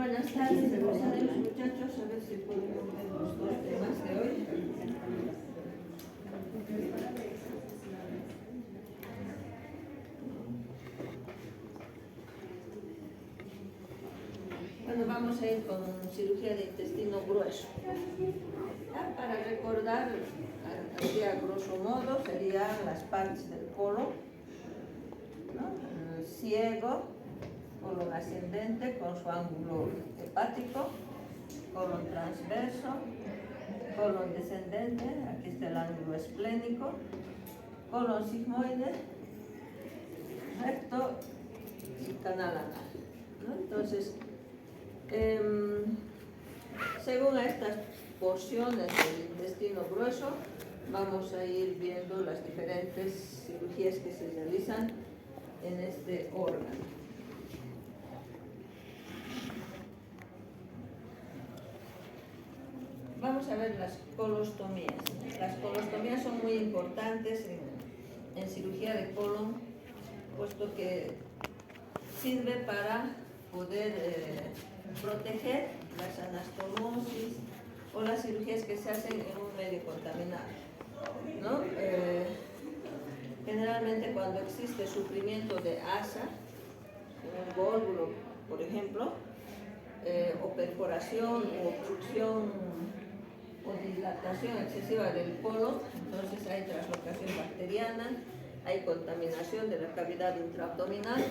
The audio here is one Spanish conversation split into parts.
Buenas tardes, empresarios, muchachos, a ver si podemos ver los dos temas de hoy. Bueno, vamos a ir con cirugía de intestino grueso. Ya, para recordar, así a grosso modo, serían las partes del colon, ¿no? El ciego, colon ascendente con su ángulo hepático, colon transverso, colon descendente, aquí está el ángulo esplénico, colon sigmoide, recto y canal anal, ¿no? Entonces, según estas porciones del intestino grueso, vamos a ir viendo las diferentes cirugías que se realizan en este órgano. Vamos a ver las colostomías. Las colostomías son muy importantes en cirugía de colon, puesto que sirve para poder proteger las anastomosis o las cirugías que se hacen en un medio contaminado, ¿no? Generalmente cuando existe sufrimiento de asa, en un gólbulo, por ejemplo, o perforación o obstrucción o dilatación excesiva del colon, entonces hay translocación bacteriana, hay contaminación de la cavidad intraabdominal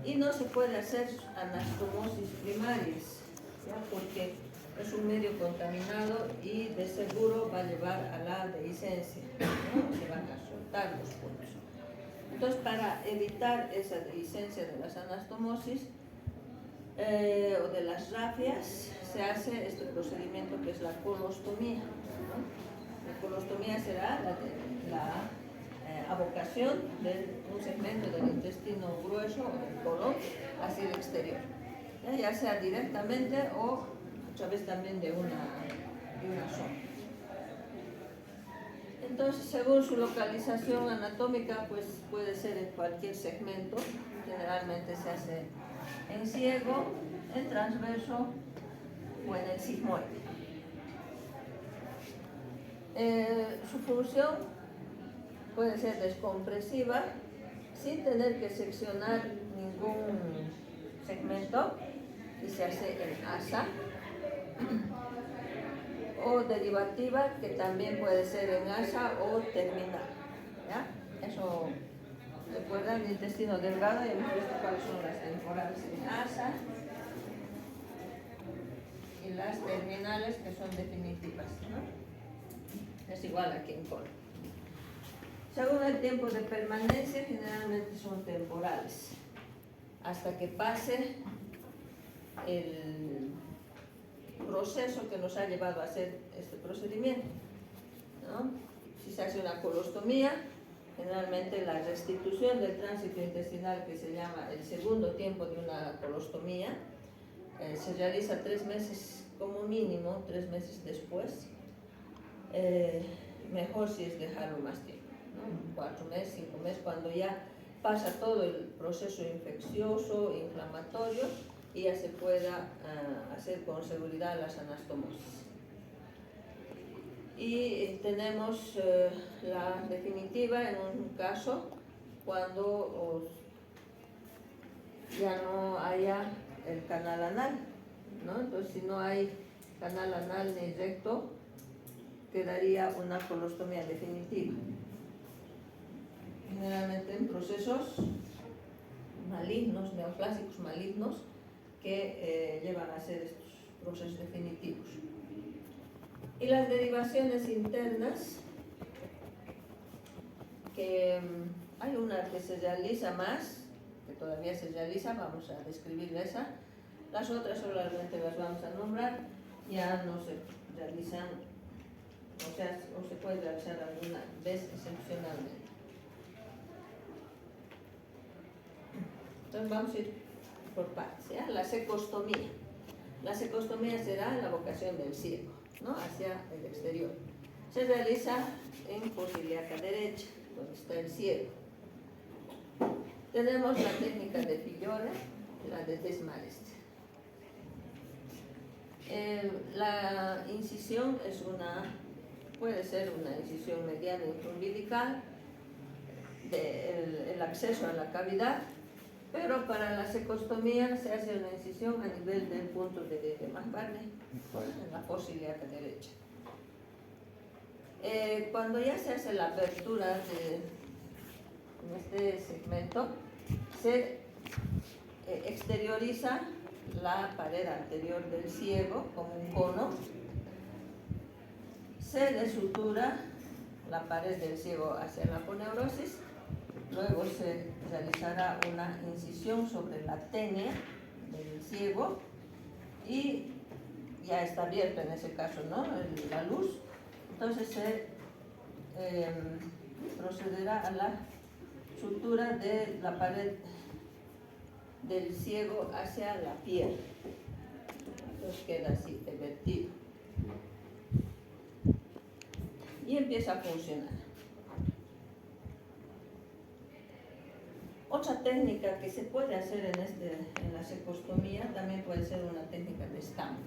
y no se puede hacer anastomosis primarias, ¿ya? Porque es un medio contaminado y de seguro va a llevar a la dehiscencia, ¿no? Se van a soltar los puntos. Entonces, para evitar esa dehiscencia de las anastomosis o de las rafias, se hace este procedimiento que es la colostomía, ¿no? La colostomía será la abocación de un segmento del intestino grueso o del colon hacia el exterior, ya sea directamente o muchas veces también de una zona. Entonces, según su localización anatómica, pues puede ser en cualquier segmento. Generalmente se hace en ciego, en transverso o en el sigmoide. Su función puede ser descompresiva sin tener que seccionar ningún segmento y se hace en asa, o derivativa, que también puede ser en asa o terminal, ¿ya? Eso, recuerdan, el intestino delgado, y hemos visto cuáles son las temporales en asa y las terminales, que son definitivas, ¿no? Es igual aquí en colon. Según el tiempo de permanencia, generalmente son temporales, hasta que pase el proceso que nos ha llevado a hacer este procedimiento, ¿no? Si se hace una colostomía, generalmente la restitución del tránsito intestinal, que se llama el segundo tiempo de una colostomía, se realiza 3 meses como mínimo, 3 meses después. Mejor si es dejarlo más tiempo, ¿no? 4 meses, 5 meses, cuando ya pasa todo el proceso infeccioso, inflamatorio, y ya se pueda hacer con seguridad las anastomosis. Y tenemos la definitiva en un caso cuando ya no haya el canal anal, ¿no? Entonces, si no hay canal anal ni recto, quedaría una colostomía definitiva. Generalmente en procesos malignos, neoplásicos malignos, que llevan a hacer estos procesos definitivos. Y las derivaciones internas, que hay una que se realiza más, que todavía se realiza, vamos a describir esa. Las otras solamente las vamos a nombrar, ya no se realizan, o sea, o se puede realizar alguna vez excepcionalmente. Entonces vamos a ir por partes, ¿ya? La cecostomía. La cecostomía será la abocación del ciego, ¿no? Hacia el exterior. Se realiza en fosa ilíaca derecha, donde está el ciego. Tenemos la técnica de Fillore, la de Desmarest. La incisión puede ser una incisión mediana intraumbilical, el acceso a la cavidad, pero para la cecostomía se hace una incisión a nivel del punto de McBurney, en la fosa ilíaca derecha. Cuando ya se hace la apertura en este segmento, se exterioriza la pared anterior del ciego como un cono, se desutura la pared del ciego hacia la aponeurosis, luego se realizará una incisión sobre la ténia del ciego y ya está abierta en ese caso, ¿no?, la luz. Entonces se procederá a la sutura de la pared del ciego hacia la piel. Entonces queda así, vertido. Y empieza a funcionar. Otra técnica que se puede hacer en la cecostomía también puede ser una técnica de stamp,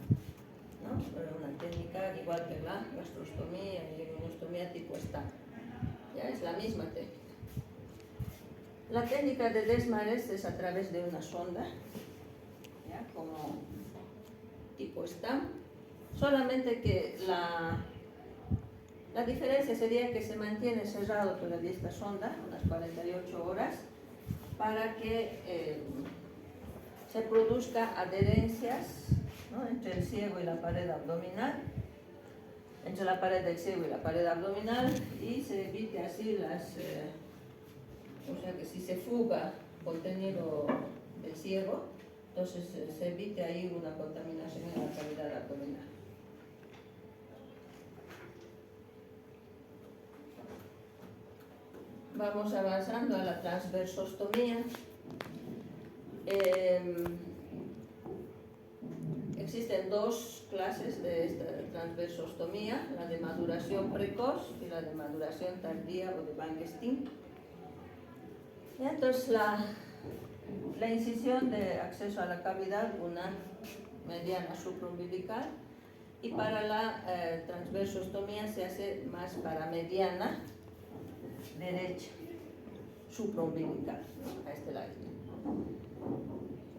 ¿no? Pero una técnica igual que la gastrostomía y gonostomía tipo stamp. Ya es la misma técnica. La técnica de Desmarest es a través de una sonda, ¿ya?, como tipo stamp, solamente que la diferencia sería que se mantiene cerrado todavía esta sonda unas 48 horas para que se produzca adherencias, ¿no?, entre el ciego y la pared abdominal, entre la pared del ciego y la pared abdominal, y se evite así o sea que si se fuga contenido del ciego, entonces se evite ahí una contaminación en la cavidad abdominal. Vamos avanzando a la transversostomía. Existen dos clases de esta transversostomía, la de maduración precoz y la de maduración tardía o de Bank-Steen. Entonces la incisión de acceso a la cavidad, una mediana supraumbilical, y para la transversostomía se hace más para mediana derecha, supraumbilical, ¿no?, a este lado.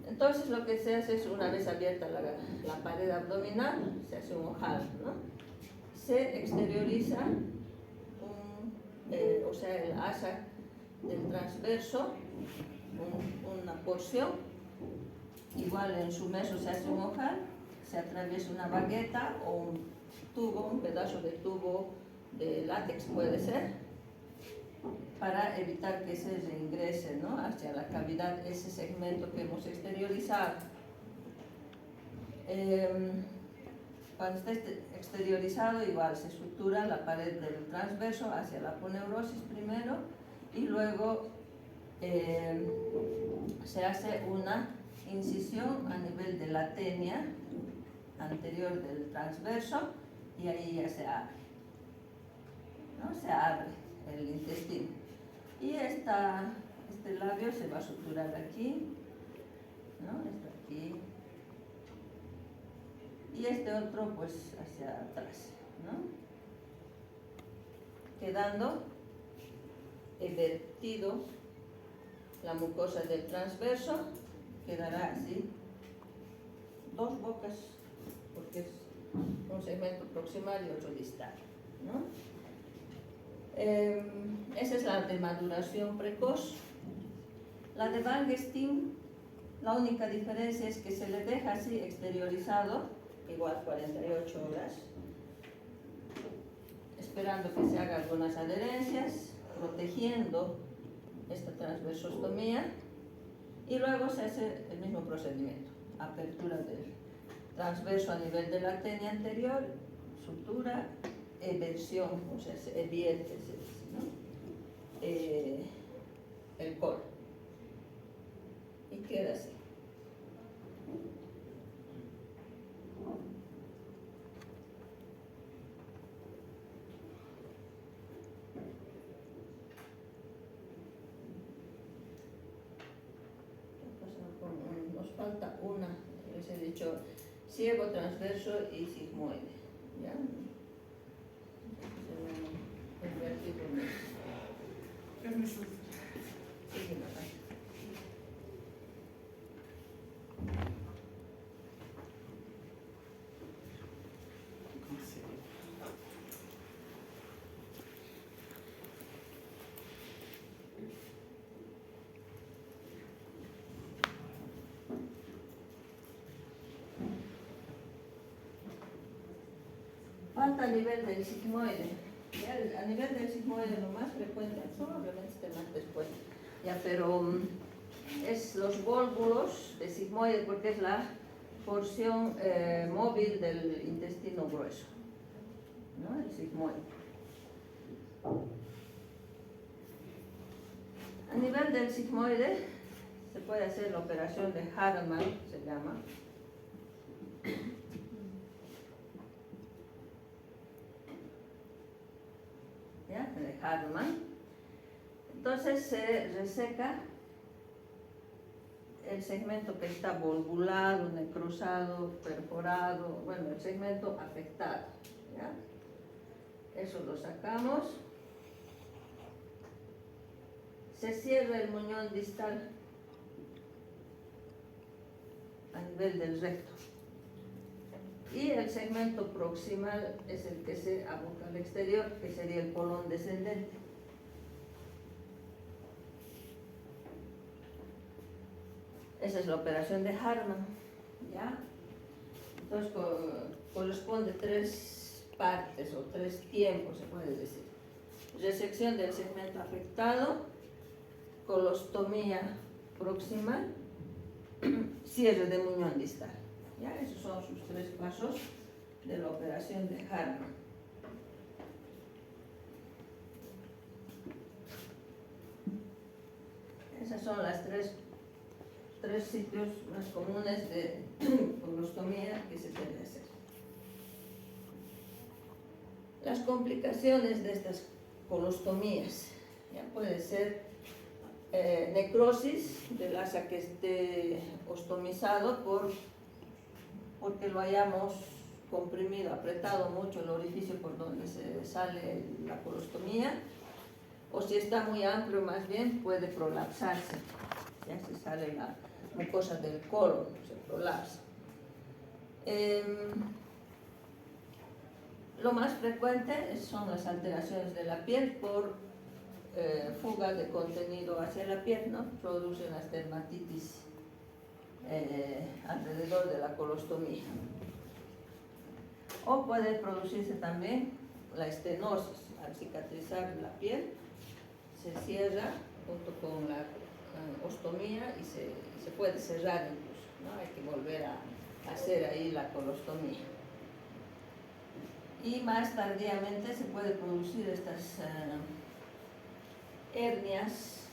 Entonces lo que se hace es, una vez abierta la pared abdominal, se hace un ojal, ¿no? Se exterioriza o sea, el asa del transverso, una porción, igual en su meso se hace un ojal, se atraviesa una bagueta o un tubo, un pedazo de tubo de látex puede ser, para evitar que se reingrese, ¿no?, hacia la cavidad ese segmento que hemos exteriorizado. Cuando está exteriorizado, igual se sutura la pared del transverso hacia la aponeurosis primero, y luego se hace una incisión a nivel de la ténia anterior del transverso, y ahí ya se abre, ¿no?, se abre el intestino. Y este labio se va a suturar aquí, ¿no?, está aquí, y este otro pues hacia atrás, ¿no?, quedando vertido la mucosa del transverso. Quedará así, dos bocas, porque es un segmento proximal y otro distal, ¿no? Esa es la de maduración precoz. La de Bank-Steen, la única diferencia es que se le deja así exteriorizado, igual 48 horas, esperando que se hagan algunas adherencias, protegiendo esta transversostomía, y luego se hace el mismo procedimiento: apertura del transverso a nivel de la ténia anterior, sutura, eversión, o sea, se vierte, ¿no?, el colon, y queda así. Nos falta una, les he dicho, ciego, transverso y sigmoide. ¿Ya? El vértigo medio. Sí, ¿verdad? Falta a nivel del sigmoide. Ya, a nivel del sigmoide lo más frecuente, probablemente esté más después, ya, pero es los vólvulos de sigmoide porque es la porción móvil del intestino grueso, ¿no? El sigmoide. A nivel del sigmoide se puede hacer la operación de Hartmann, se llama. ¿Ya? De Hartmann. Entonces se reseca el segmento que está volvulado, necrosado, perforado, bueno, el segmento afectado. ¿Ya? Eso lo sacamos. Se cierra el muñón distal a nivel del recto. Y el segmento proximal es el que se aboca al exterior, que sería el colon descendente. Esa es la operación de Hartmann, ¿ya? Entonces corresponde 3 partes o 3 tiempos, se puede decir. Resección del segmento afectado, colostomía proximal, cierre de muñón distal. ¿Ya? Esos son sus 3 pasos de la operación de Hartmann. Esas son las tres sitios más comunes de colostomía que se debe hacer. Las complicaciones de estas colostomías, ya puede ser necrosis del asa que esté ostomizado porque lo hayamos comprimido, apretado mucho el orificio por donde se sale la colostomía, o si está muy amplio más bien puede prolapsarse, ya se sale la mucosa del colon, se prolapsa. Lo más frecuente son las alteraciones de la piel por fuga de contenido hacia la piel, ¿no? Producen las dermatitis alrededor de la colostomía. O puede producirse también la estenosis. Al cicatrizar la piel, se cierra junto con la ostomía y se puede cerrar incluso, ¿no? Hay que volver a hacer ahí la colostomía. Y más tardíamente se puede producir estas hernias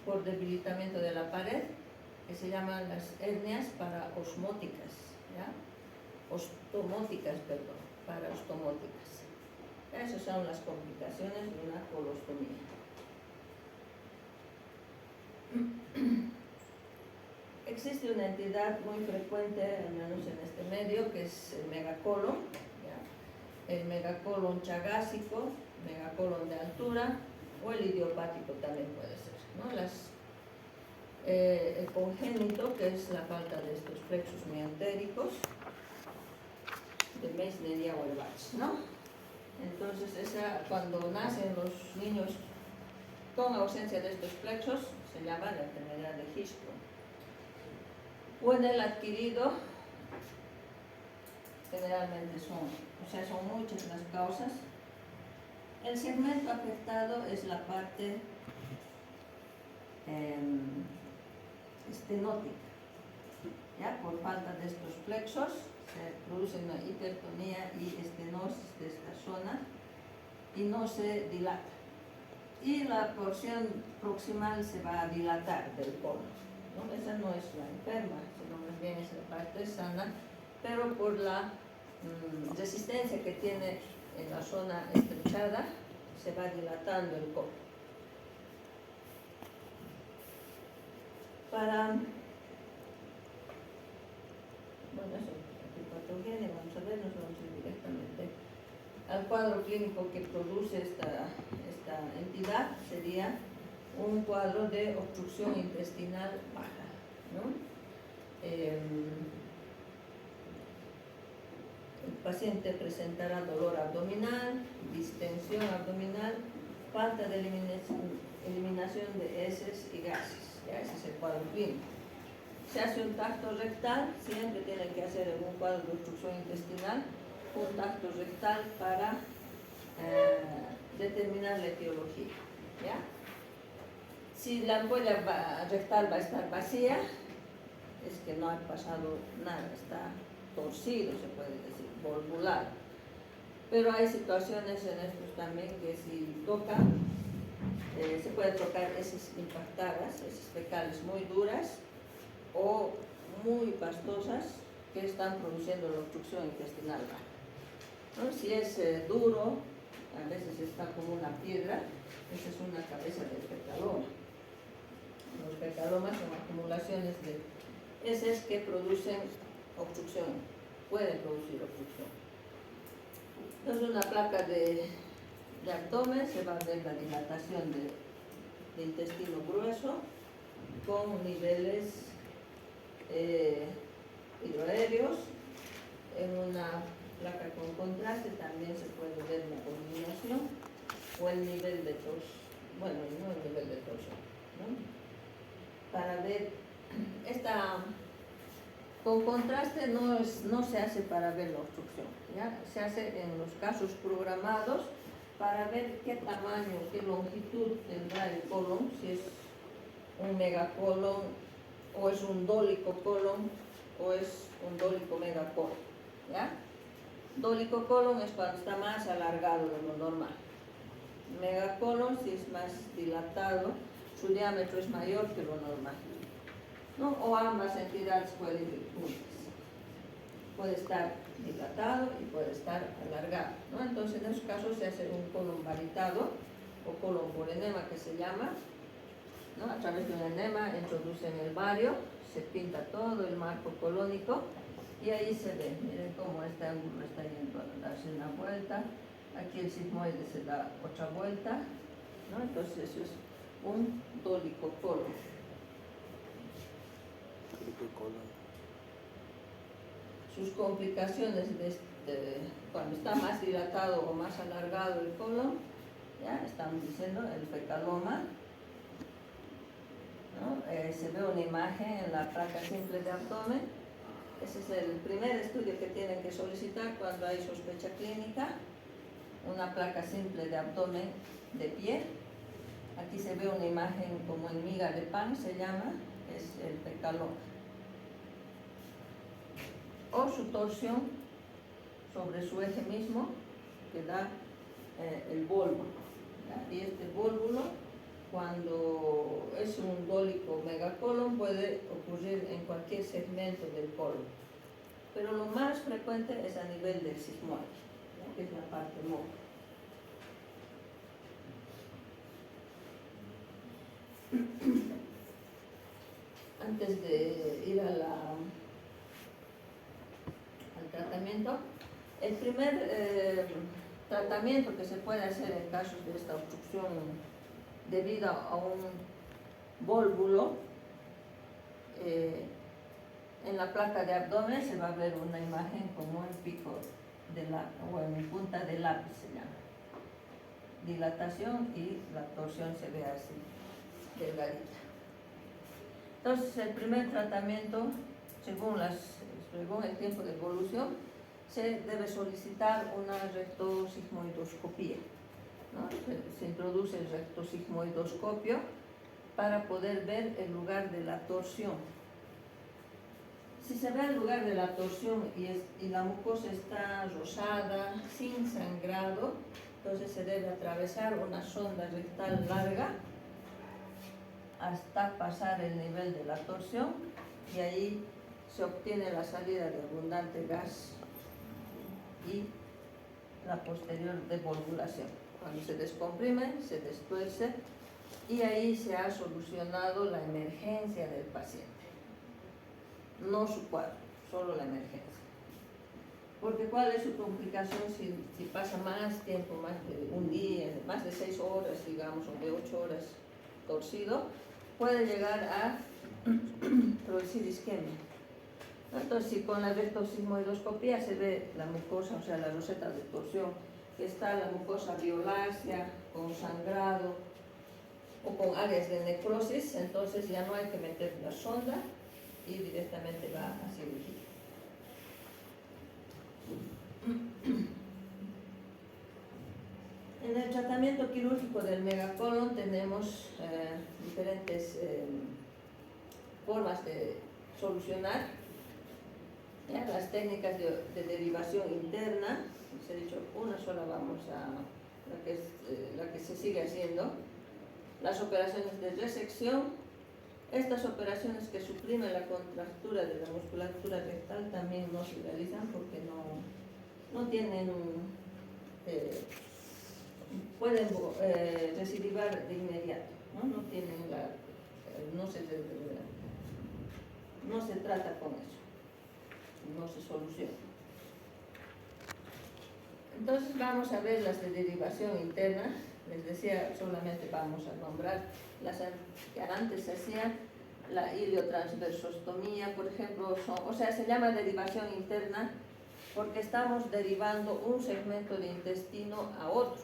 por debilitamiento de la pared, que se llaman las hernias paraosmóticas, ¿ya? Ostomóticas, perdón, paraostomóticas. Esas son las complicaciones de una colostomía. Existe una entidad muy frecuente, al menos en este medio, que es el megacolon, ¿ya? El megacolon chagásico, megacolon de altura, o el idiopático también puede ser, ¿no? El congénito, que es la falta de estos plexos miantéricos, de Meissner-Auerbach, ¿no? Entonces, cuando nacen los niños con ausencia de estos plexos, se llama la enfermedad de Hirschsprung. O en el adquirido, generalmente son muchas las causas. El segmento afectado es la parte estenótica, ¿ya? Por falta de estos plexos se produce una hipertonía y estenosis de esta zona y no se dilata. Y la porción proximal se va a dilatar del colon, ¿no? Esa no es la enferma, sino más bien es la parte sana, pero por la resistencia que tiene en la zona estrechada, se va dilatando el colon. Bueno, eso heterogénea, vamos a ver, nos vamos a ir directamente al cuadro clínico que produce esta entidad, sería un cuadro de obstrucción intestinal baja, ¿no? El paciente presentará dolor abdominal, distensión abdominal, falta de eliminación de heces y gases. Ya, ese es el cuadro clínico. Se hace un tacto rectal, siempre tienen que hacer en un cuadro de obstrucción intestinal un tacto rectal para determinar la etiología. ¿Ya? Si la ampolla rectal va a estar vacía, es que no ha pasado nada, está torcido, se puede decir, volvular. Pero hay situaciones en estos también que si tocan, se puede tocar heces impactadas, heces fecales muy duras o muy pastosas que están produciendo la obstrucción intestinal baja, ¿no? Si es duro, a veces está como una piedra, esa es una cabeza de fecaloma. Los fecalomas son acumulaciones de heces que producen obstrucción, pueden producir obstrucción. Entonces, una placa de abdomen se va a ver la dilatación de intestino grueso con niveles hidroaéreos. En una placa con contraste también se puede ver la coordinación o el nivel de torsión, bueno, no el nivel de torsión, ¿no? Para ver con contraste no se hace para ver la obstrucción, ¿ya? Se hace en los casos programados para ver qué tamaño, qué longitud tendrá el colon, si es un megacolon o es un dólico colon o es un dólico megacolon, ¿ya? Dólico colon es cuando está más alargado de lo normal. Megacolon, si es más dilatado, su diámetro es mayor que lo normal, ¿no? O ambas entidades pueden ir juntas. Puede estar dilatado y puede estar alargado, ¿no? Entonces, en esos casos se hace un colon varitado o colon por enema que se llama, ¿no? A través de un enema introducen el vario, se pinta todo el marco colónico y ahí se ve, miren cómo este ángulo está yendo a darse una vuelta, aquí el sigmoide se da otra vuelta, ¿no? Entonces eso es un dólico colon. Sus complicaciones cuando está más dilatado o más alargado el colon, ya estamos diciendo el fecaloma, ¿no? Se ve una imagen en la placa simple de abdomen. Ese es el primer estudio que tienen que solicitar cuando hay sospecha clínica, una placa simple de abdomen de pie. Aquí se ve una imagen como en miga de pan, se llama, es el fecaloma. O su torsión sobre su eje mismo, que da el volvo, ¿ya? Y este vólvulo, cuando es un dólico megacolon, puede ocurrir en cualquier segmento del colon, pero lo más frecuente es a nivel del sigmoide, ¿ya? Que es la parte móvil. Antes de ir al tratamiento, el primer tratamiento que se puede hacer en casos de esta obstrucción debido a un vólvulo, en la placa de abdomen se va a ver una imagen como en pico o en punta de lápiz se llama. Dilatación y la torsión se ve así, delgadita. Entonces, el primer tratamiento, según el tiempo de evolución, se debe solicitar una rectosigmoidoscopía, ¿no? Se introduce el rectosigmoidoscopio para poder ver el lugar de la torsión. Si se ve el lugar de la torsión y la mucosa está rosada, sin sangrado, entonces se debe atravesar una sonda rectal larga hasta pasar el nivel de la torsión y ahí se obtiene la salida de abundante gas y la posterior devolvulación. Cuando se descomprime, se destuerce y ahí se ha solucionado la emergencia del paciente, no su cuadro, solo la emergencia. Porque ¿cuál es su complicación si pasa más tiempo, más de un día, más de 6 horas, digamos, o de 8 horas torcido? Puede llegar a producir isquemia. Entonces, si con la rectosigmoidoscopía se ve la mucosa, o sea, la roseta de torsión, que está la mucosa violácea, con sangrado o con áreas de necrosis, entonces ya no hay que meter la sonda y directamente va a cirugía. En el tratamiento quirúrgico del megacolon tenemos diferentes formas de solucionar. ¿Ya? Las técnicas de derivación interna, les he dicho, una sola vamos a, la que se sigue haciendo. Las operaciones de resección, estas operaciones que suprimen la contractura de la musculatura rectal también no se realizan porque no tienen, pueden recidivar de inmediato, no tienen no se trata con eso, no se soluciona. Entonces vamos a ver las de derivación interna. Les decía, solamente vamos a nombrar las que antes se hacían, la iliotransversostomía, por ejemplo, se llama derivación interna porque estamos derivando un segmento de intestino a otro.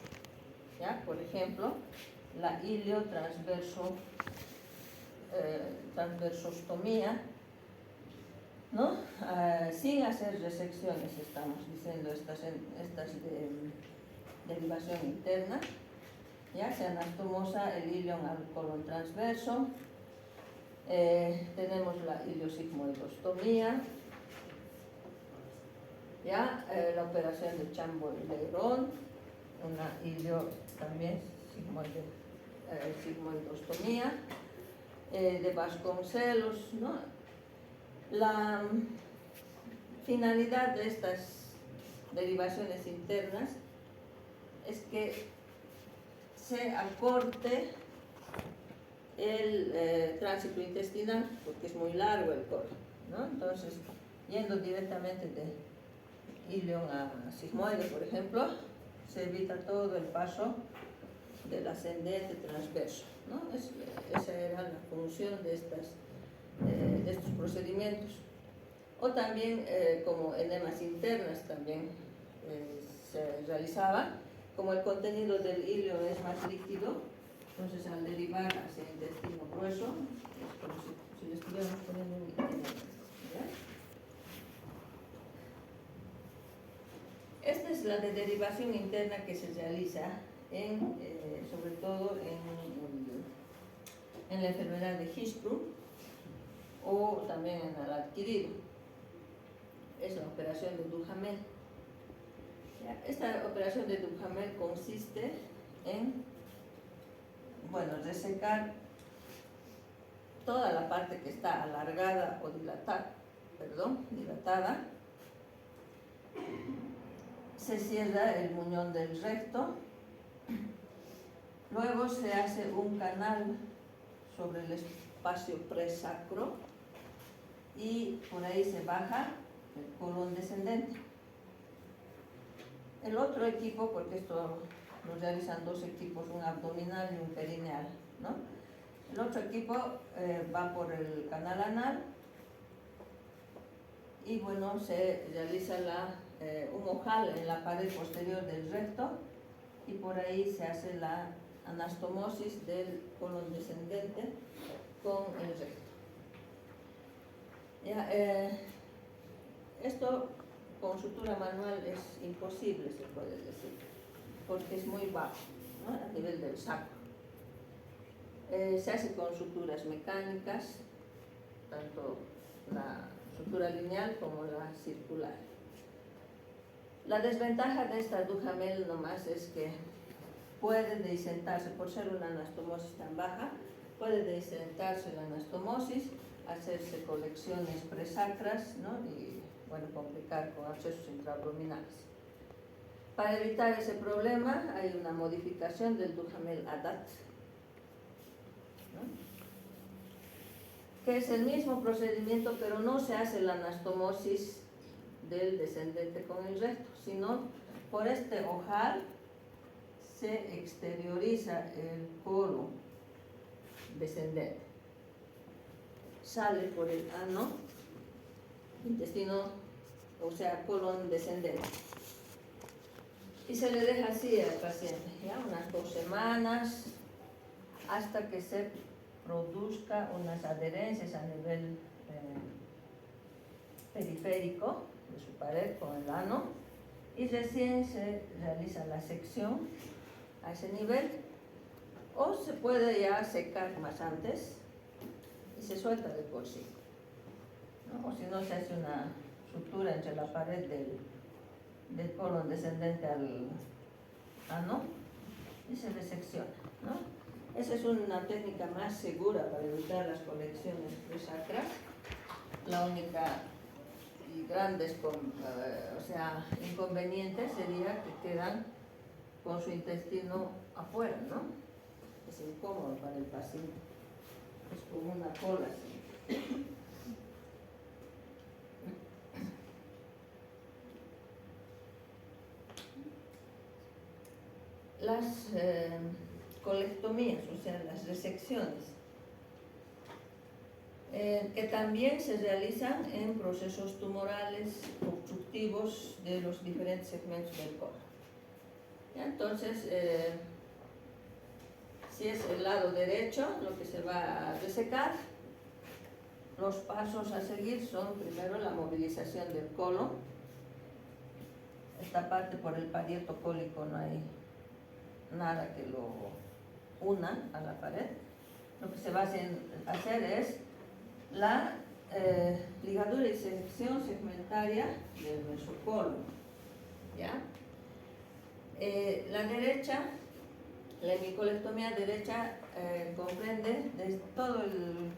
¿Ya? Por ejemplo, la iliotransversostomía, ¿no? Sin hacer resecciones, estamos diciendo estas de derivación interna. ¿Ya? Se anastomosa el ilion al colon transverso. Tenemos la iliosigmoidostomía, ¿ya? La operación de Chamboy-Legrand, una también sigmoidostomía, de Vasconcelos, ¿no? La finalidad de estas derivaciones internas es que se acorte el tránsito intestinal, porque es muy largo el colon, ¿no? Entonces, yendo directamente de ilion a sigmoide, por ejemplo, se evita todo el paso del ascendente transverso, ¿no? Esa era la función de estos procedimientos. O también, como enemas internas también se realizaba, como el contenido del ilion es más líquido, entonces al derivar hacia el intestino grueso, es como si le estuviéramos poniendo un enema, ¿ya? Esta es la de derivación interna que se realiza sobre todo en la enfermedad de Hirschsprung o también en el adquirido. Es la operación de Duhamel. Esta operación de Duhamel consiste en, resecar toda la parte que está alargada o dilatada. Se cierra el muñón del recto. Luego se hace un canal sobre el espacio presacro y por ahí se baja el colon descendente. El otro equipo, porque esto lo realizan dos equipos, un abdominal y un perineal, ¿no? El otro equipo va por el canal anal y se realiza un ojal en la pared posterior del recto y por ahí se hace la anastomosis del colon descendente con el recto. Esto con sutura manual es imposible, se puede decir, porque es muy bajo, ¿no? A nivel del sacro. Se hace con suturas mecánicas, tanto la sutura lineal como la circular. La desventaja de esta Duhamel nomás es que puede desentarse, por ser una anastomosis tan baja, puede desentarse la anastomosis, hacerse colecciones presacras, ¿no? Y complicar con accesos intraabdominales. Para evitar ese problema hay una modificación del Duhamel-Haddad, ¿no? Que es el mismo procedimiento, pero no se hace la anastomosis del descendente con el recto, sino por este ojal se exterioriza el colon descendente. Sale por el ano, intestino, o sea, colon descendente. Y se le deja así al paciente, ¿ya? Unas 2 semanas, hasta que se produzca unas adherencias a nivel periférico de su pared con el ano, y recién se realiza la sección a ese nivel, o se puede ya secar más antes y se suelta de por sí, ¿no? O si no, se hace una sutura entre la pared del colon descendente al ano y se resecciona, ¿no? Esa es una técnica más segura para evitar las colecciones presacras. La única y grandes inconvenientes sería que quedan con su intestino afuera, ¿no? Es incómodo para el paciente, es como una cola así. Las colectomías, o sea, las resecciones, que también se realizan en procesos tumorales obstructivos de los diferentes segmentos del colon. ¿Ya? Entonces, si es el lado derecho lo que se va a resecar, los pasos a seguir son primero la movilización del colon. Esta parte por el parieto cólico no hay nada que lo una a la pared. Lo que se va a hacer es la ligadura y sección segmentaria del mesocolon, ¿ya? La derecha, la hemicolectomía derecha comprende desde todo el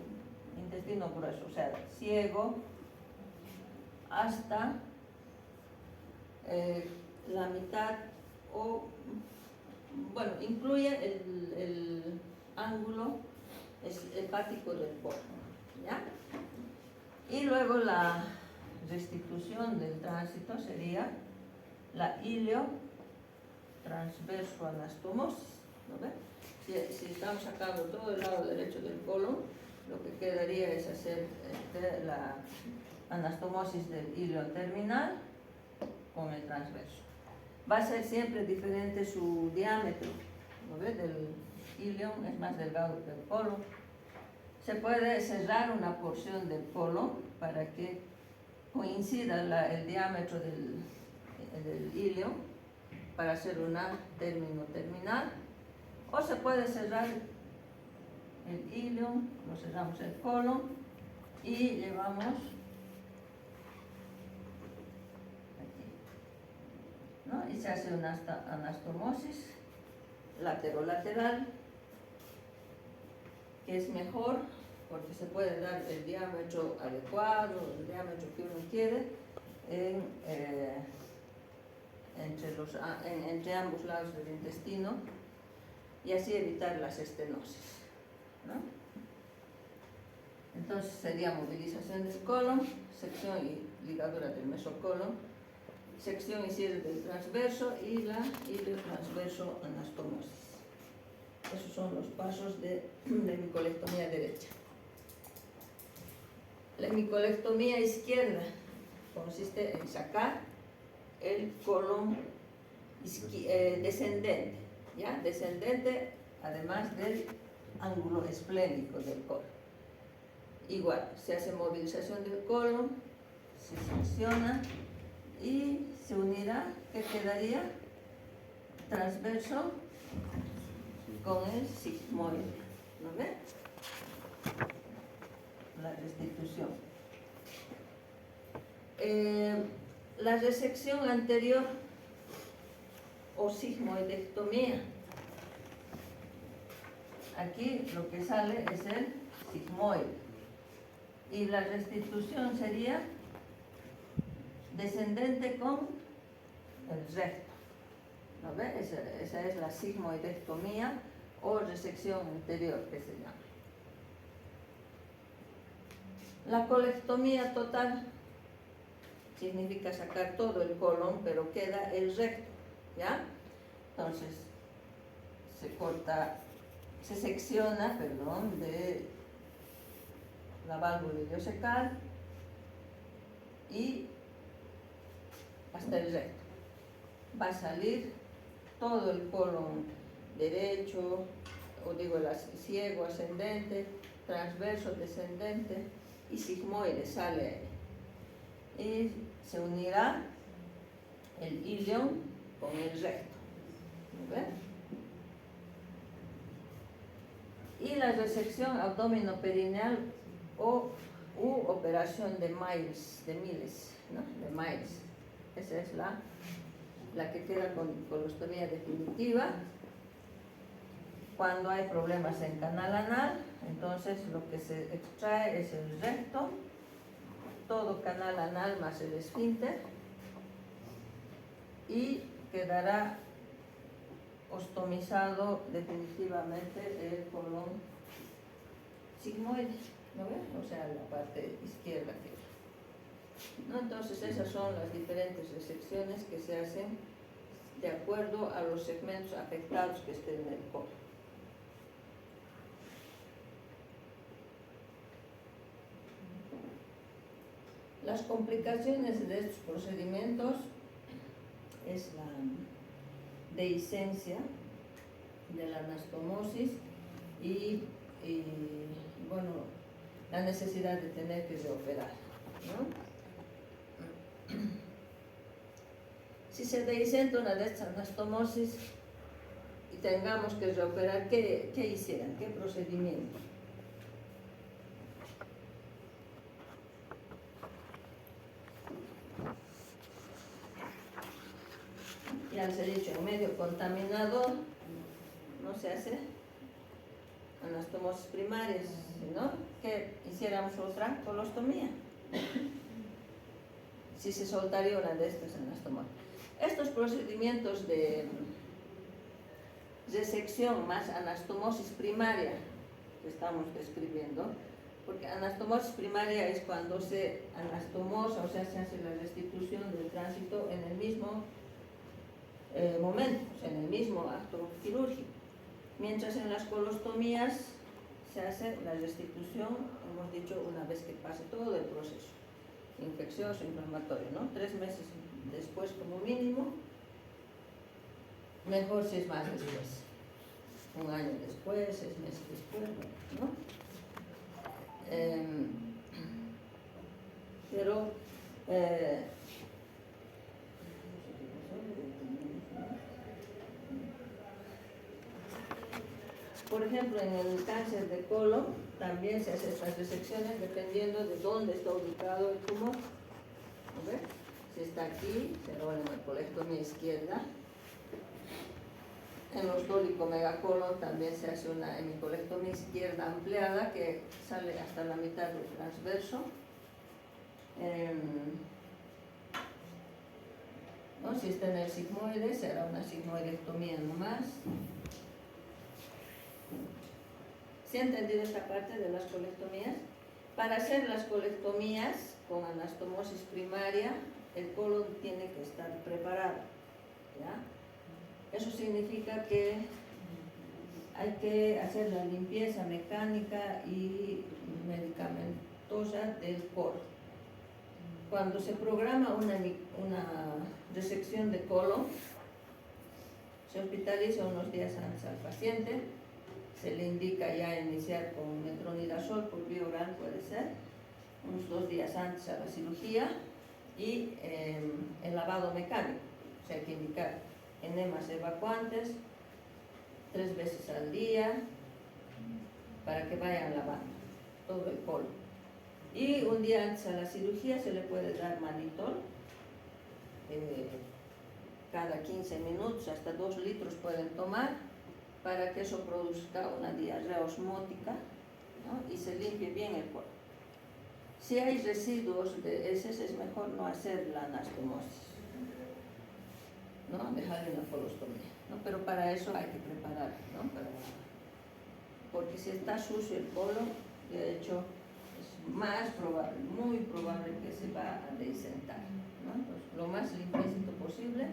intestino grueso, o sea, ciego hasta la mitad, o bueno, incluye el ángulo hepático del colon, ¿ya? Y luego la restitución del tránsito sería la ilio transverso anastomosis, ¿no ve? Si estamos sacando todo el lado derecho del colon, lo que quedaría es hacer la anastomosis del ilio terminal con el transverso. Va a ser siempre diferente su diámetro, ¿no ve? Del ilion es más delgado que el colon. Se puede cerrar una porción del colon para que coincida el diámetro del ilion para hacer una terminal, o se puede cerrar el ilion, lo cerramos el colon y llevamos aquí, ¿no? Y se hace una anastomosis lateral, que es mejor porque se puede dar el diámetro adecuado, el diámetro que uno quiere entre ambos lados del intestino, y así evitar las estenosis, ¿no? Entonces sería movilización del colon, sección y ligadura del mesocolon, sección y cierre del transverso y la iliotransverso anastomosis. Esos son los pasos de la hemicolectomía derecha. La hemicolectomía izquierda consiste en sacar el colon descendente, ¿ya? Descendente, además del ángulo esplénico del colon. Igual, se hace movilización del colon, se secciona y se unirá, que quedaría transverso con el sigmoide, ¿no ve? La restitución. La resección anterior o sigmoidectomía. Aquí lo que sale es el sigmoide y la restitución sería descendente con el recto, ¿no ve? Esa es la sigmoidectomía o resección anterior que se llama. La colectomía total significa sacar todo el colon, pero queda el recto, ¿ya? Entonces, se secciona, perdón, de la válvula iliocecal y hasta el recto. Va a salir todo el colon derecho, o digo el ciego ascendente, transverso descendente y sigmoide sale ahí. Y se unirá el ilion con el recto. ¿Ven? Y la resección abdominoperineal u operación de Miles, ¿no? De Miles. Esa es la que queda con colostomía definitiva. Cuando hay problemas en canal anal, entonces lo que se extrae es el recto, todo canal anal más el esfínter, y quedará ostomizado definitivamente el colon sigmoide, ¿no ven? O sea, la parte izquierda ¿no? Entonces esas son las diferentes resecciones que se hacen de acuerdo a los segmentos afectados que estén en el colon. Las complicaciones de estos procedimientos es la dehiscencia de la anastomosis y bueno, la necesidad de tener que reoperar, ¿no? Si se dehiscenta una de estas anastomosis y tengamos que reoperar, ¿qué hicieran? ¿Qué procedimiento? Ya les he dicho, en medio contaminado no se hace anastomosis primarias, sino que hiciéramos otra colostomía. Si se soltaría una de estas anastomosis. Estos procedimientos de resección más anastomosis primaria que estamos describiendo, porque anastomosis primaria es cuando se anastomosa, o sea, se hace la restitución del tránsito en el mismo momento, o sea, en el mismo acto quirúrgico. Mientras en las colostomías se hace la restitución, hemos dicho, una vez que pase todo el proceso infeccioso, inflamatorio, ¿no? 3 meses después como mínimo, mejor si es más después, 1 año después, 6 meses después, ¿no? Pero por ejemplo, en el cáncer de colon también se hacen estas resecciones dependiendo de dónde está ubicado el tumor. ¿Okay? Si está aquí, se lo van a la colectomía izquierda. En los dolicomegacolon también se hace una hemicolectomía izquierda ampliada que sale hasta la mitad del transverso. ¿No? Si está en el sigmoide, será una sigmoidectomía nomás. ¿Se ha entendido esta parte de las colectomías? Para hacer las colectomías con anastomosis primaria, el colon tiene que estar preparado, ¿ya? Eso significa que hay que hacer la limpieza mecánica y medicamentosa del colon. Cuando se programa una resección de colon, se hospitaliza unos días antes al paciente. Se le indica ya iniciar con metronidazol por vía oral, puede ser, unos 2 días antes a la cirugía, y el lavado mecánico. O sea, hay que indicar enemas evacuantes 3 veces al día para que vayan lavando todo el colon. Y un día antes a la cirugía se le puede dar mannitol, cada 15 minutos, hasta 2 litros pueden tomar, para que eso produzca una diarrea osmótica, ¿no? Y se limpie bien el colon. Si hay residuos de heces, es mejor no hacer la anastomosis, ¿no? Dejar en la colostomía, ¿no? Pero para eso hay que preparar, ¿no? Porque si está sucio el colon, de hecho es más probable, muy probable que se va a desentar, ¿no? Entonces, lo más limpiecito posible.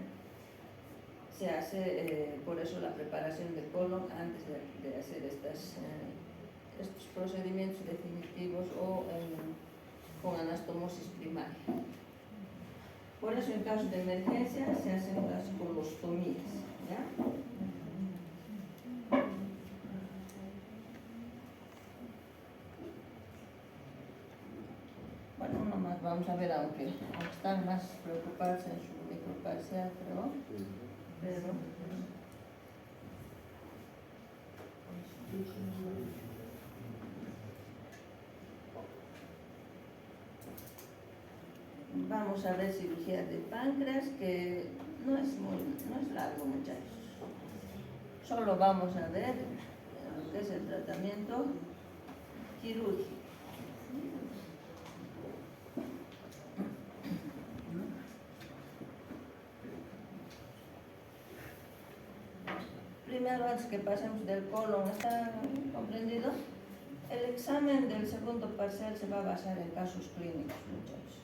Se hace, por eso, la preparación del colon antes de hacer estos procedimientos definitivos o con anastomosis primaria. Por eso, en caso de emergencia, se hacen las colostomías, ¿ya? Bueno, nomás vamos a ver, aunque están más preocupados en su microparcial, pero vamos a ver cirugía de páncreas, que no es largo, muchachos. Solo vamos a ver lo que es el tratamiento quirúrgico. Primero, antes que pasemos del colon, ¿está comprendido? El examen del segundo parcial se va a basar en casos clínicos, muchachos.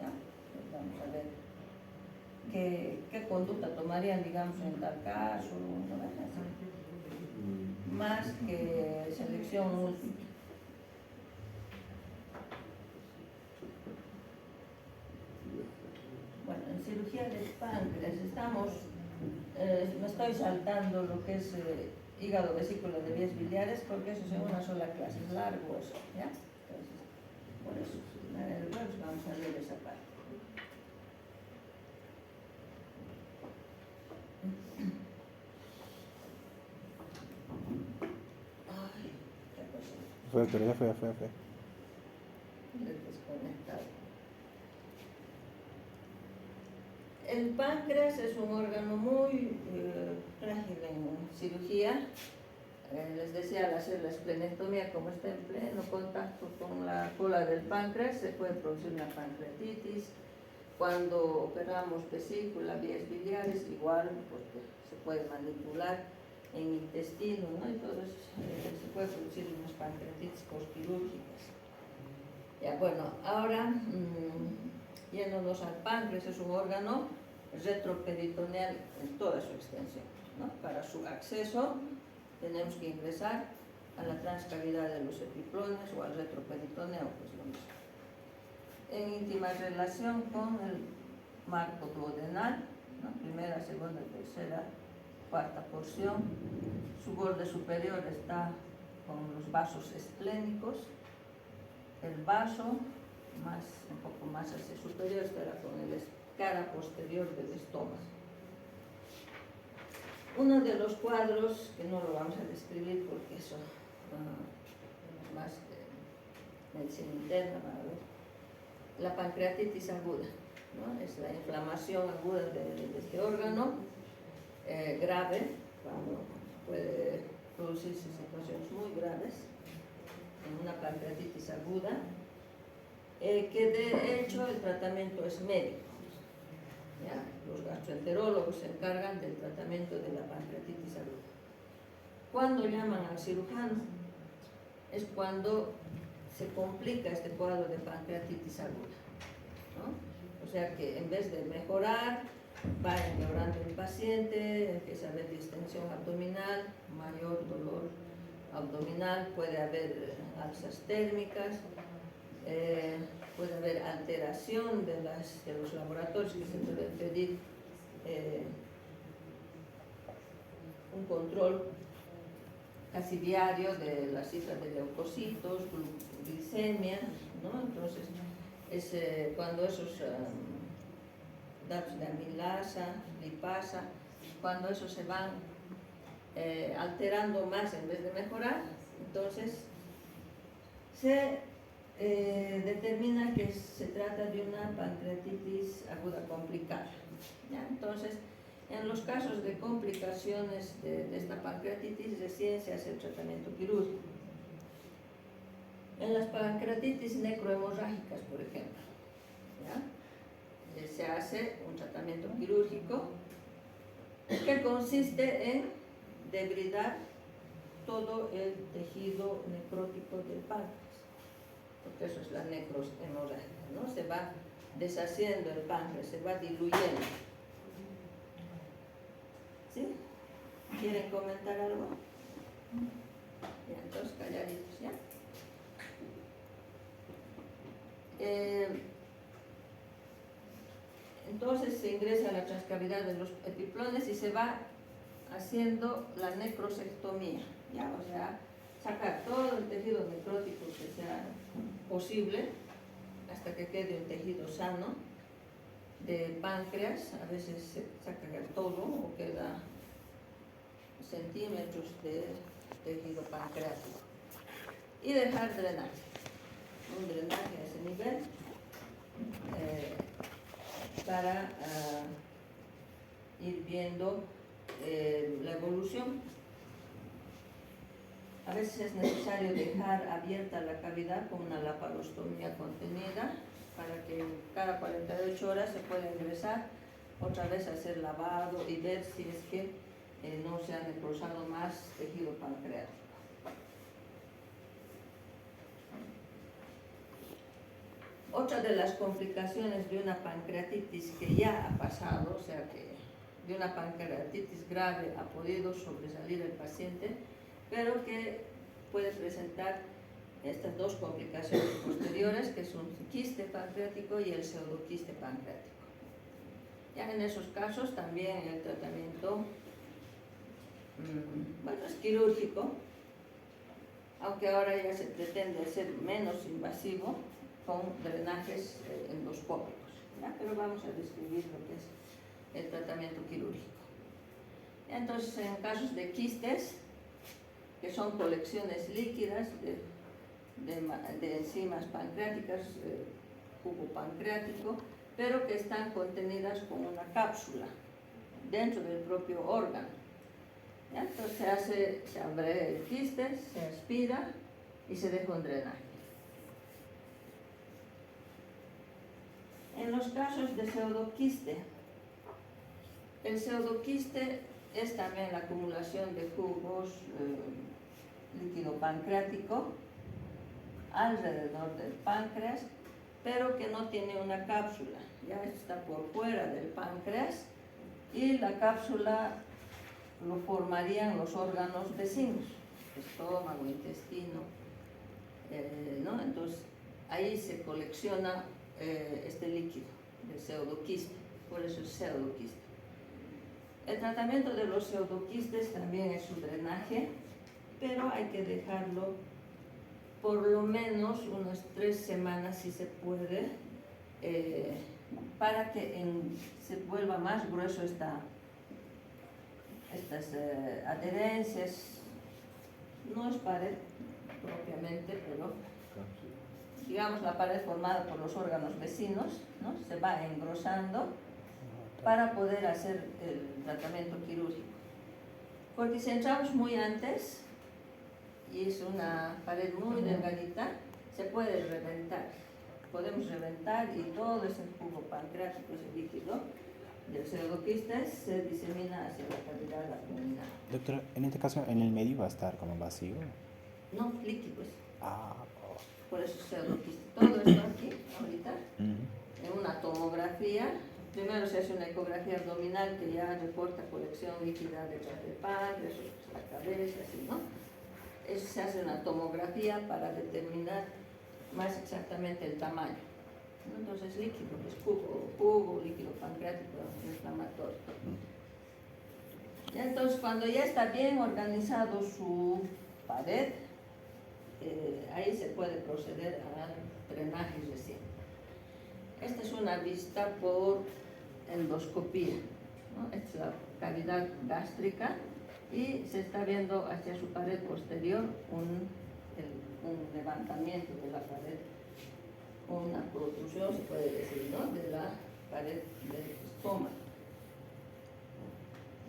¿Ya? Vamos a ver qué conducta tomarían, digamos, en tal caso, ¿no? Más que selección múltiple. Bueno, en cirugía de páncreas estamos, me estoy saltando lo que es hígado, vesícula de vías biliares, porque eso es en una sola clase, es largo eso, ¿ya? Entonces, por eso, luego vamos a ver esa parte. Ay, qué cosa. Pero ya fue. Desconectado. El páncreas es un órgano muy frágil en cirugía. Les decía, al hacer la esplenectomía, como está en pleno contacto con la cola del páncreas, se puede producir una pancreatitis. Cuando operamos vesícula, vías biliares, igual, porque se puede manipular en intestino, ¿no? Entonces se puede producir unas pancreatitis postquirúrgicas. Ya, bueno, ahora yéndonos al páncreas, es un órgano retroperitoneal en toda su extensión, ¿no? Para su acceso tenemos que ingresar a la transcavidad de los epiplones o al retroperitoneo, pues lo mismo. En íntima relación con el marco duodenal, ¿no? Primera, segunda, tercera, cuarta porción. Su borde superior está con los vasos esplénicos. El vaso, un poco más hacia superior, estará con el cara posterior del estómago. Uno de los cuadros, que no lo vamos a describir porque eso es más medicina interna, la pancreatitis aguda, ¿no? Es la inflamación aguda de este órgano, grave, cuando puede producirse situaciones muy graves, en una pancreatitis aguda, que de hecho el tratamiento es médico. ¿Ya? Los gastroenterólogos se encargan del tratamiento de la pancreatitis aguda. Cuando llaman al cirujano es cuando se complica este cuadro de pancreatitis aguda, ¿no? O sea que en vez de mejorar, va empeorando el paciente, empieza a haber distensión abdominal, mayor dolor abdominal, puede haber alzas térmicas, puede haber alteración de los laboratorios que se deben pedir un control casi diario de las cifras de leucocitos, glicemia, ¿no? Entonces, es cuando esos datos de amilasa, lipasa, cuando esos se van alterando más en vez de mejorar, entonces se determina que se trata de una pancreatitis aguda complicada, ¿ya? Entonces, en los casos de complicaciones de esta pancreatitis, recién se hace el tratamiento quirúrgico. En las pancreatitis necrohemorrágicas, por ejemplo, ¿ya? Se hace un tratamiento quirúrgico que consiste en debridar todo el tejido necrótico del páncreas. porque eso es la necroshemorragia, ¿no? Se va deshaciendo el páncreas, se va diluyendo. ¿Sí? ¿Quieren comentar algo? Ya, entonces calladitos, ¿ya? Entonces se ingresa a la transcavidad de los epiplones y se va haciendo la necrosectomía, ¿ya? O sea, sacar todo el tejido necrótico que sea posible hasta que quede un tejido sano de páncreas. A veces se saca todo o queda centímetros de tejido pancreático y dejar drenaje, un drenaje a ese nivel para ir viendo la evolución. A veces es necesario dejar abierta la cavidad con una laparostomía contenida para que cada 48 horas se pueda ingresar, otra vez hacer lavado y ver si es que no se ha necrosado más tejido pancreático. Otra de las complicaciones de una pancreatitis que ya ha pasado, o sea que de una pancreatitis grave ha podido sobresalir el paciente, pero que puede presentar estas dos complicaciones posteriores, que son el quiste pancreático y el pseudoquiste pancreático. Ya en esos casos también el tratamiento, bueno, es quirúrgico, aunque ahora ya se pretende hacer menos invasivo con drenajes endoscópicos, ¿ya? Pero vamos a describir lo que es el tratamiento quirúrgico. Entonces, en casos de quistes, que son colecciones líquidas de enzimas pancreáticas, jugo pancreático, pero que están contenidas con una cápsula dentro del propio órgano. ¿Ya? Entonces se abre el quiste, se aspira y se deja un drenaje. En los casos de pseudoquiste, el pseudoquiste es también la acumulación de jugos líquido pancreático alrededor del páncreas, pero que no tiene una cápsula, ya está por fuera del páncreas, y la cápsula lo formarían los órganos vecinos, estómago, intestino, ¿no? Entonces ahí se colecciona este líquido de pseudoquiste, por eso es pseudoquiste. El tratamiento de los pseudoquistes también es su drenaje, pero hay que dejarlo por lo menos unas 3 semanas, si se puede, para que se vuelva más grueso estas adherencias. No es pared propiamente, pero digamos la pared formada por los órganos vecinos, ¿no? Se va engrosando para poder hacer el tratamiento quirúrgico. Porque si entramos muy antes y es una pared muy delgadita, se puede reventar. Podemos reventar y todo ese jugo pancreático, ese líquido del pseudoquiste, se disemina hacia la cavidad abdominal. Doctora, en este caso, ¿en el medio va a estar como vacío? No, líquidos. Ah, Por eso pseudoquiste. Todo esto aquí, ahorita, en una tomografía. Primero se hace una ecografía abdominal que ya reporta colección líquida detrás del páncreas, la cabeza, así, ¿no? Eso se hace una tomografía para determinar más exactamente el tamaño, ¿no? Entonces líquido, pues jugo, líquido pancreático inflamatorio. Y entonces cuando ya está bien organizado su pared, ahí se puede proceder al drenaje recién. Esta es una vista por endoscopía, ¿no? Esta es la cavidad gástrica y se está viendo hacia su pared posterior un levantamiento de la pared, una protrusión, se puede decir, ¿no? De la pared del estómago.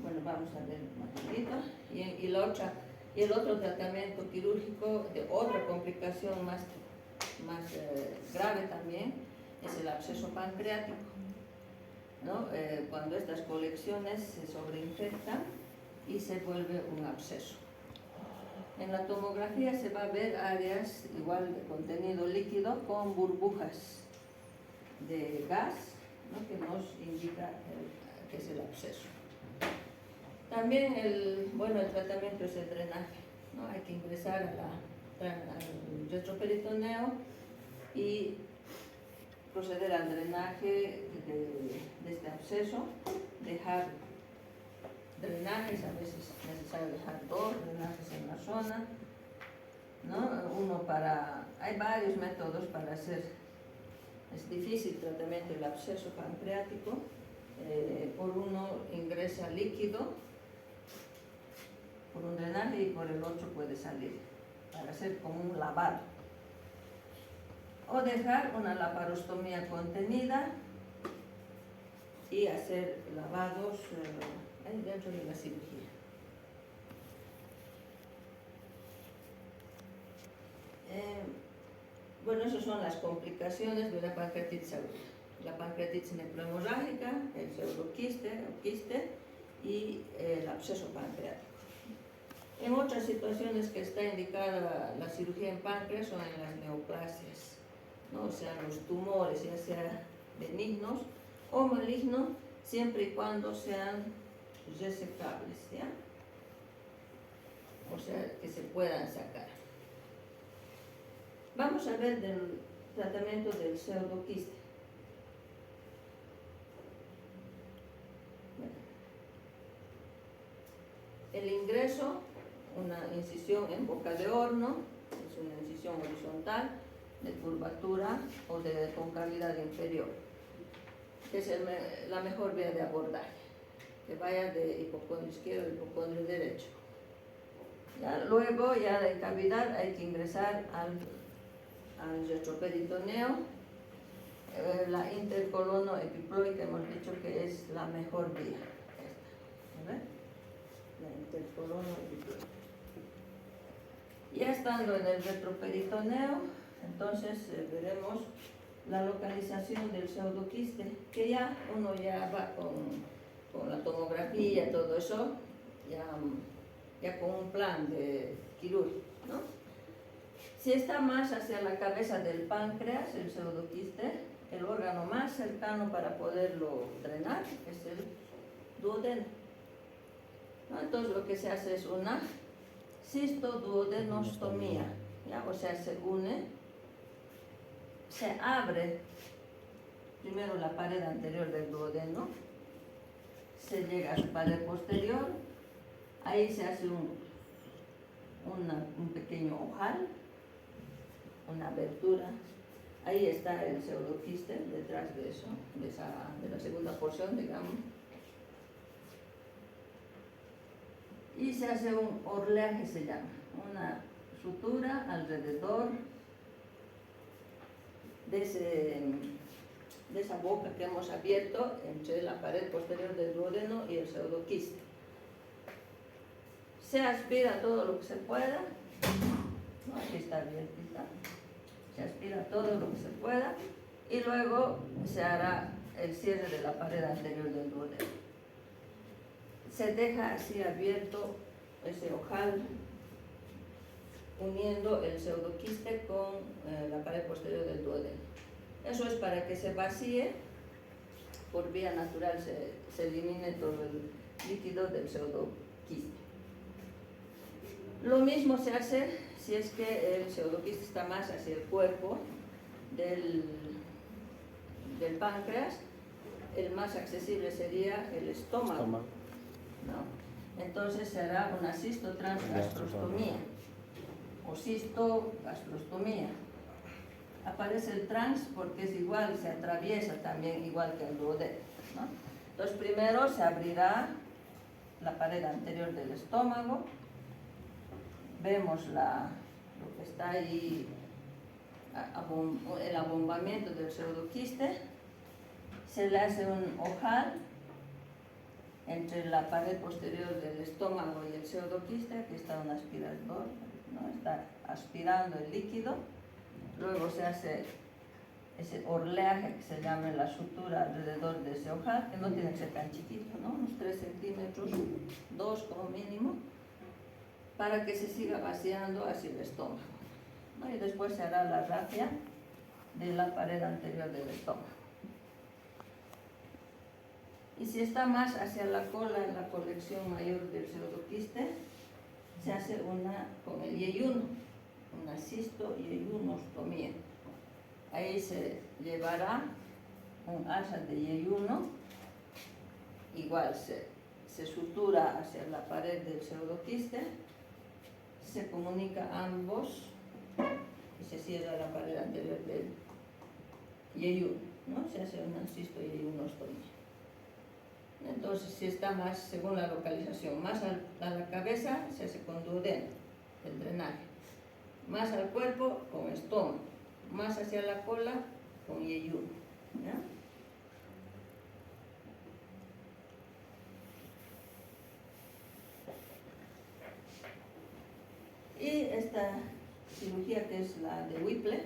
Bueno, vamos a ver un poquito. Y el otro tratamiento quirúrgico de otra complicación más grave también es el absceso pancreático, ¿no? Cuando estas colecciones se sobreinfectan y se vuelve un absceso. En la tomografía se va a ver áreas igual de contenido líquido con burbujas de gas, ¿no?, que nos indica que es el absceso. También el tratamiento es el drenaje, ¿no? Hay que ingresar al retroperitoneo y proceder al drenaje de este absceso, dejar drenajes, a veces es necesario dejar 2 drenajes en la zona, ¿no? Hay varios métodos para hacer, es difícil el tratamiento del absceso pancreático. Por uno ingresa líquido, por un drenaje, y por el otro puede salir, para hacer como un lavado. O dejar una laparostomía contenida y hacer lavados dentro de la cirugía. Esas son las complicaciones de la pancreatitis aguda. La pancreatitis nefrohemorrágica, el pseudoquiste o quiste y el absceso pancreático. En otras situaciones que está indicada la cirugía en páncreas son en las neoplasias, ¿no? O sea, los tumores, ya sea benignos o malignos, siempre y cuando sean resecables, ¿ya? O sea, que se puedan sacar. Vamos a ver del tratamiento del pseudoquiste. El ingreso, una incisión en boca de horno, es una incisión horizontal de curvatura o de concavidad inferior. Es la mejor vía de abordaje, que vaya de hipocondrio izquierdo a hipocondrio derecho. Luego, ya de cavidad, hay que ingresar al retroperitoneo. La intercolonoepiploica hemos dicho que es la mejor vía. ¿Ven? La intercolonoepiploica. Ya estando en el retroperitoneo, entonces veremos la localización del pseudoquiste, que ya uno ya va con la tomografía, todo eso, ya con un plan de quirúrgico, ¿no? Si está más hacia la cabeza del páncreas, el pseudoquiste, el órgano más cercano para poderlo drenar es el duodeno, ¿no? Entonces lo que se hace es una cistoduodenostomía, ¿ya? O sea, se abre primero la pared anterior del duodeno, se llega a su pared posterior, ahí se hace un pequeño ojal, una abertura, ahí está el pseudoquiste detrás de eso, de la segunda porción, digamos, y se hace un orleaje, se llama, una sutura alrededor de esa boca que hemos abierto entre la pared posterior del duodeno y el pseudoquiste. Se aspira todo lo que se pueda, ¿no? Aquí está abiertita, se aspira todo lo que se pueda y luego se hará el cierre de la pared anterior del duodeno. Se deja así abierto ese ojal, uniendo el pseudoquiste con la pared posterior del duodeno. Eso es para que se vacíe, por vía natural se elimine todo el líquido del pseudoquiste. Lo mismo se hace si es que el pseudoquiste está más hacia el cuerpo del páncreas. El más accesible sería el estómago, ¿no? Entonces se hará una cistotransgastrostomía o cistogastrostomía. Aparece el trans porque es igual, se atraviesa también igual que el duodeno, ¿no? Entonces primero se abrirá la pared anterior del estómago, vemos lo que está ahí, el abombamiento del pseudoquiste, se le hace un ojal entre la pared posterior del estómago y el pseudoquiste. Aquí está un aspirador, ¿no? Está aspirando el líquido. Luego se hace ese orleaje que se llama la sutura alrededor de ese ojal, que no tiene que ser tan chiquito, ¿no? Unos 3 centímetros, 2 como mínimo. para que se siga vaciando hacia el estómago, ¿no? Y después se hará la rafia de la pared anterior del estómago. Y si está más hacia la cola, en la colección mayor del pseudoquiste, se hace una con el yeyuno, una cisto-yeyunostomía. Ahí se llevará un asa de yeyuno, igual se sutura hacia la pared del pseudoquiste, se comunica ambos y se cierra la pared anterior del yeyuno, ¿no? Se hace una cisto-yeyunostomía. Entonces, si está más, según la localización, más a la cabeza, se hace con duodeno, el drenaje. Más al cuerpo, con estómago. Más hacia la cola, con yeyuno, ¿ya? Y esta cirugía, que es la de Whipple,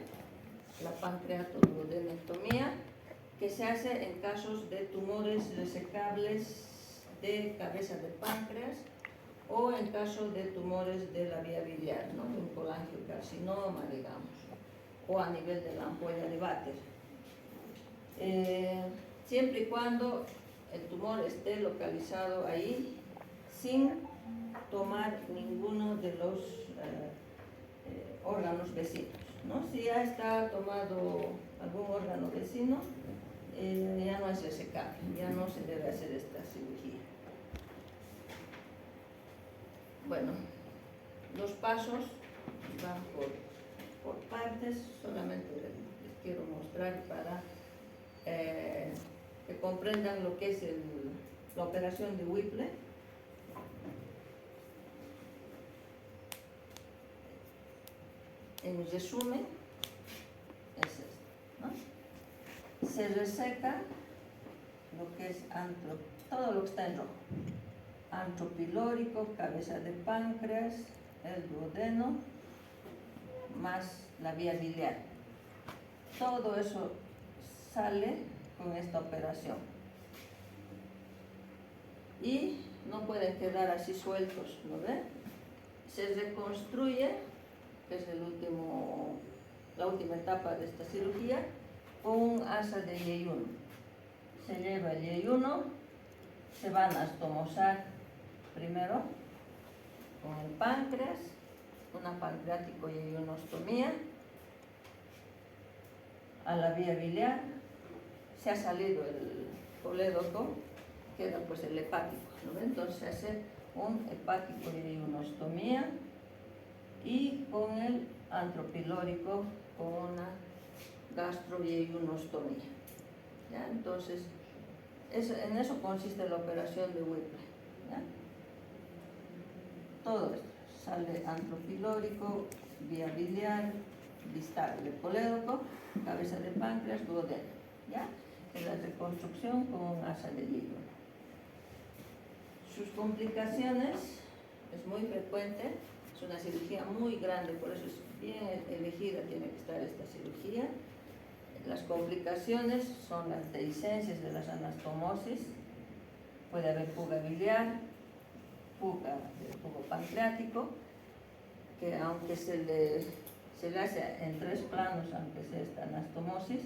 la pancreatoduodenectomía, que se hace en casos de tumores resecables de cabeza de páncreas o en caso de tumores de la vía biliar, ¿no? Un colangiocarcinoma, digamos, o a nivel de la ampolla de Vater. Siempre y cuando el tumor esté localizado ahí sin tomar ninguno de los órganos vecinos, ¿no? Si ya está tomado algún órgano vecino, ya no es resecable, ya no se debe hacer esta cirugía. Bueno, los pasos van por partes, solamente les quiero mostrar para que comprendan lo que es la operación de Whipple. En resumen, es esto, ¿no? Se reseca lo que es todo lo que está en rojo: antropilórico, cabeza de páncreas, el duodeno, más la vía biliar. Todo eso sale con esta operación. Y no pueden quedar así sueltos, ¿lo ven? Se reconstruye, que es la última etapa de esta cirugía, con un asa de yeyuno. Se lleva el yeyuno, se va a anastomosar primero con el páncreas, una pancreático-yeyunostomía, a la vía biliar. Se ha salido el colédoco, queda pues el hepático, ¿no? Entonces se hace un hepático-yeyunostomía y con el antropilórico con una gastro-yeyunostomía, ¿ya? Entonces, en eso consiste la operación de Whipple, ¿ya? Todo esto, sale antropilórico, vía biliar, distal el colédoco, cabeza de páncreas, duodeno, ¿ya? En la reconstrucción con un asa de yeyuno. Sus complicaciones es muy frecuente, es una cirugía muy grande, por eso es bien elegida, tiene que estar esta cirugía. Las complicaciones son las dehiscencias de las anastomosis, puede haber fuga biliar, fuga del jugo pancreático, que aunque se le hace en 3 planos, aunque sea esta anastomosis,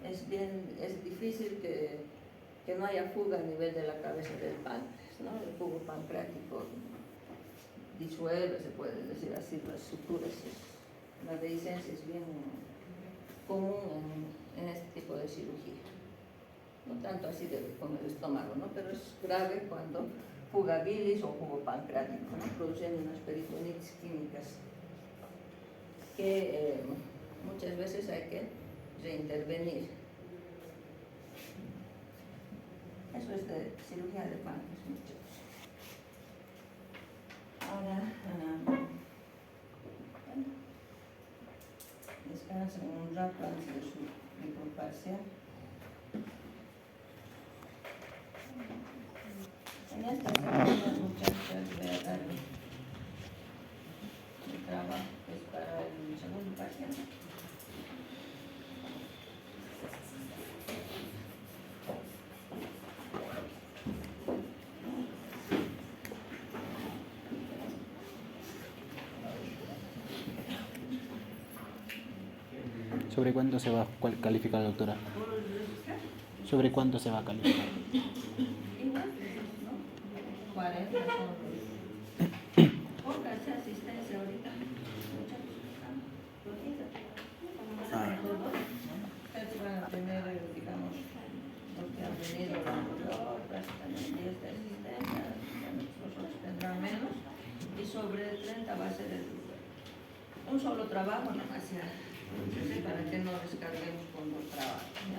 es difícil que no haya fuga a nivel de la cabeza del páncreas, ¿no? El jugo pancreático disuelve, se puede decir así, las suturas. La dehiscencia es bien común en este tipo de cirugía. No tanto así con el estómago, ¿no? Pero es grave cuando fuga bilis o jugo pancreático, ¿no? Produciendo unas peritonitis químicas que muchas veces hay que reintervenir. Eso es de cirugía de páncreas, muchachos. Ahora, bueno, descansen un rato antes de su microparcial. En esta segunda, muchachos, voy a dar mi trabajo, que es para el segundo parcial. ¿Sobre cuánto se va a calificar, doctora? ¿Sobre cuánto se va a calificar? Igual, ¿no? 40 son póngase asistencia ahorita. Ustedes van a tener, digamos, los que han venido la anterior, prácticamente 10 de asistencia, nosotros tendrán menos, y sobre el 30 va a ser un solo trabajo nomás ya, para que no descarguemos con dos trabajos. ¿Ya?